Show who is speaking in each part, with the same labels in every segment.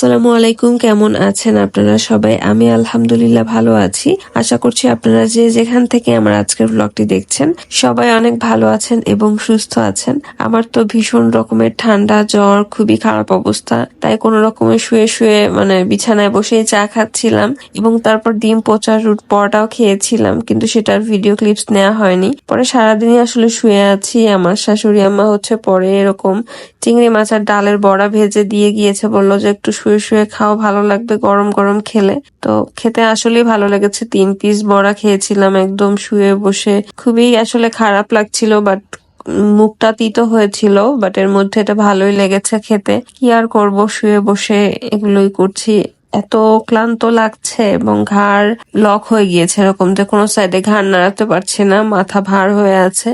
Speaker 1: আসসালামু আলাইকুম, কেমন আছেন আপনারা সবাই? আমি আলহামদুলিল্লাহ ভালো আছি। আশা করছি আপনারা যে যেখান থেকে আমার আজকের ব্লগটি দেখছেন সবাই অনেক ভালো আছেন এবং সুস্থ আছেন। আমার তো ভীষণ রকমের ঠান্ডা, জ্বর, খুবই খারাপ অবস্থা। তাই কোনো রকমে শুয়ে শুয়ে বিছানায় বসেই চা খাচ্ছিলাম এবং তারপর ডিম পোচা রুট পরোটাও খেয়েছিলাম, কিন্তু সেটার ভিডিও ক্লিপস নেওয়া হয়নি। পরে সারাদিনই আসলে শুয়ে আছি। আমার শাশুড়ি আম্মা পরে এরকম চিংড়ি মাছ আর ডালের বড়া ভেজে দিয়ে গিয়েছে, বললো যে একটু শুয়ে শুয়ে খাও, ভালো লাগবে গরম গরম খেলে। তো খেতে আসলেই ভালো লেগেছে। 3 পিস বড়া খেয়েছিলাম একদম শুয়ে বসে। খুবই আসলে খারাপ লাগছিল, বাট মুখটা তিতো হয়েছিল, বাট এর মধ্যে এটা ভালোই লেগেছে খেতে। কি আর করব, শুয়ে বসে এগুলোই করছি। এত ক্লান্ত লাগছে এবং ঘাড় লক হয়ে গিয়েছে, এরকম যে কোনো সাইডে ঘাড় নাড়াতে পারছি না, মাথা ভার হয়ে আছে।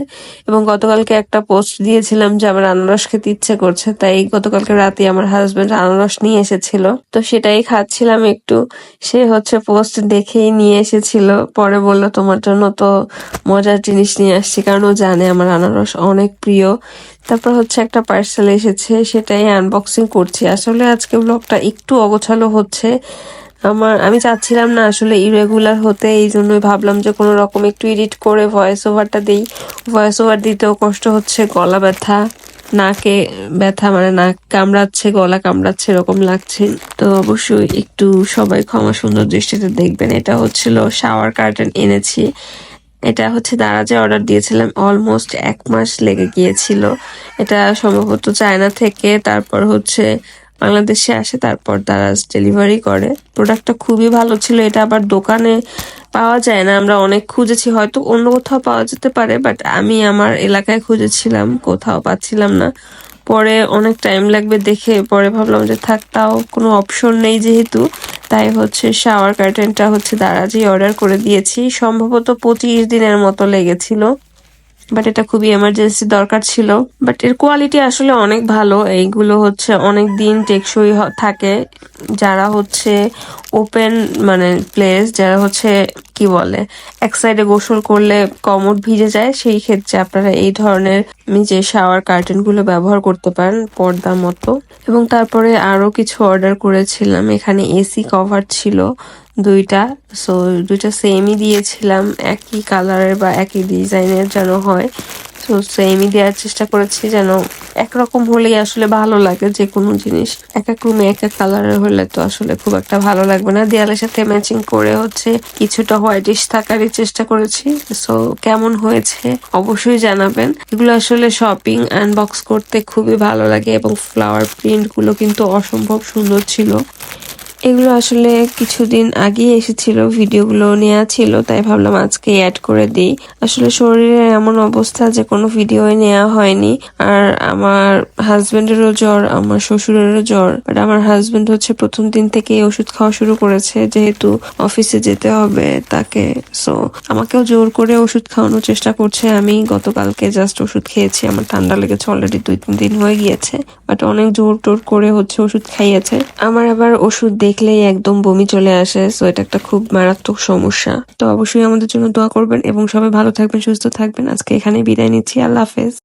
Speaker 1: এবং গতকালকে একটা পোস্ট দিয়েছিলাম যে আমার আনারস খেতে ইচ্ছে করছে, তাই গতকালকে রাতে আমার হাজবেন্ড আনারস নিয়ে এসেছিল, তো সেটাই খাচ্ছিলাম একটু। সে পোস্ট দেখেই নিয়ে এসেছিল, পরে বলল তোমার জন্য তো মজার জিনিস নিয়ে আসছি, কারণ ও জানে আমার আনারস অনেক প্রিয়। তারপর একটা পার্সেল এসেছে, সেটাই আনবক্সিং করছি। আসলে আজকে ব্লগটা একটু অগোছালো হচ্ছে। আমি চাচ্ছিলাম না আসলে ইরেগুলার হতে, এই জন্যই ভাবলাম যে কোনো রকম একটু এডিট করে ভয়েস ওভারটা দিই। ভয়েস ওভার দিতেও কষ্ট হচ্ছে, গলা ব্যথা, নাকে ব্যথা, নাক কামড়াচ্ছে, গলা কামড়াচ্ছে, এরকম লাগছে। তো অবশ্যই একটু সবাই ক্ষমা সুন্দর দৃষ্টিতে দেখবেন। এটা শাওয়ার কার্টেন এনেছি। এটা দারাজে অর্ডার দিয়েছিলাম, অলমোস্ট 1 মাস লেগে গিয়েছিল। এটা সম্ভবত চায়না থেকে, তারপর বাংলাদেশে আসে, তারপর দারাজ ডেলিভারি করে। প্রোডাক্টটা খুবই ভালো ছিল। এটা আবার দোকানে পাওয়া যায় না, আমরা অনেক খুঁজেছি, হয়তো অন্য কোথাও পাওয়া যেতে পারে, বাট আমি আমার এলাকায় খুঁজেছিলাম, কোথাও পাচ্ছিলাম না। পরে অনেক টাইম লাগবে দেখে পরে ভাবলাম যে থাক, তাও কোনো অপশন নেই যেহেতু, তাই শাওয়ার কার্টেনটা দারাজেই অর্ডার করে দিয়েছি। সম্ভবত 25 দিনের মতো লেগেছিল, বাট এটা খুবই এমার্জেন্সি দরকার ছিল। বাট এর কোয়ালিটি আসলে অনেক ভালো। এইগুলো অনেক দিন টেকসই থাকে। যারা ওপেন প্লেস, যারা কি বলে এক সাইডে গোসল করলে কমোড ভিজে যায়, সেই ক্ষেত্রে আপনারা এই ধরনের যে শাওয়ার কার্টেন গুলো ব্যবহার করতে পারেন পর্দার মতো। এবং তারপরে আরো কিছু অর্ডার করেছিলাম। এখানে এসি কভার ছিল 2টা, সো 2টা সেমই দিয়েছিলাম, একই কালারের বা একই ডিজাইনের যেন হয়। তো সেমই দেওয়ার চেষ্টা করেছি, যেন একরকম হলেই আসলে ভালো লাগে। যে কোনো জিনিস এক এক রুমে এক এক কালারের হলে তো আসলে খুব একটা ভালো লাগবে না। দেয়ালের সাথে ম্যাচিং করে কিছুটা হোয়াইটিশ থাকারই চেষ্টা করেছি। সো কেমন হয়েছে অবশ্যই জানাবেন। এগুলো আসলে শপিং আনবক্স করতে খুবই ভালো লাগে এবং ফ্লাওয়ার প্রিন্ট গুলো কিন্তু অসম্ভব সুন্দর ছিল। এগুলো আসলে কিছুদিন আগে এসেছিল, ভিডিওগুলো নেওয়া ছিল, তাই ভাবলাম আজকে অ্যাড করে দিই। আসলে শরীরের এমন অবস্থা যে কোনো ভিডিও নেওয়া হয়নি। আর আমার হাজবেন্ডেরও জ্বর, আমার শ্বশুরেরও জ্বর, বাট আমার হাজবেন্ড প্রথম দিন থেকে ওষুধ খাওয়া শুরু করেছে, যেহেতু অফিসে যেতে হবে তাকে। সো আমাকেও জোর করে ওষুধ খাওয়ানোর চেষ্টা করছে। আমি গতকালকে জাস্ট ওষুধ খেয়েছি, আমার ঠান্ডা লেগেছে অলরেডি 2-3 দিন হয়ে গিয়েছে, বাট অনেক জোর টোর করে ওষুধ খাইয়েছে। আমার আবার ওষুধ দেখলেই একদম বমি চলে আসে, সো এটা একটা খুব মারাত্মক সমস্যা। তো অবশ্যই আমাদের জন্য দোয়া করবেন এবং সবাই ভালো থাকবেন, সুস্থ থাকবেন। আজকে এখানেই বিদায় নিচ্ছি, আল্লাহ হাফেজ।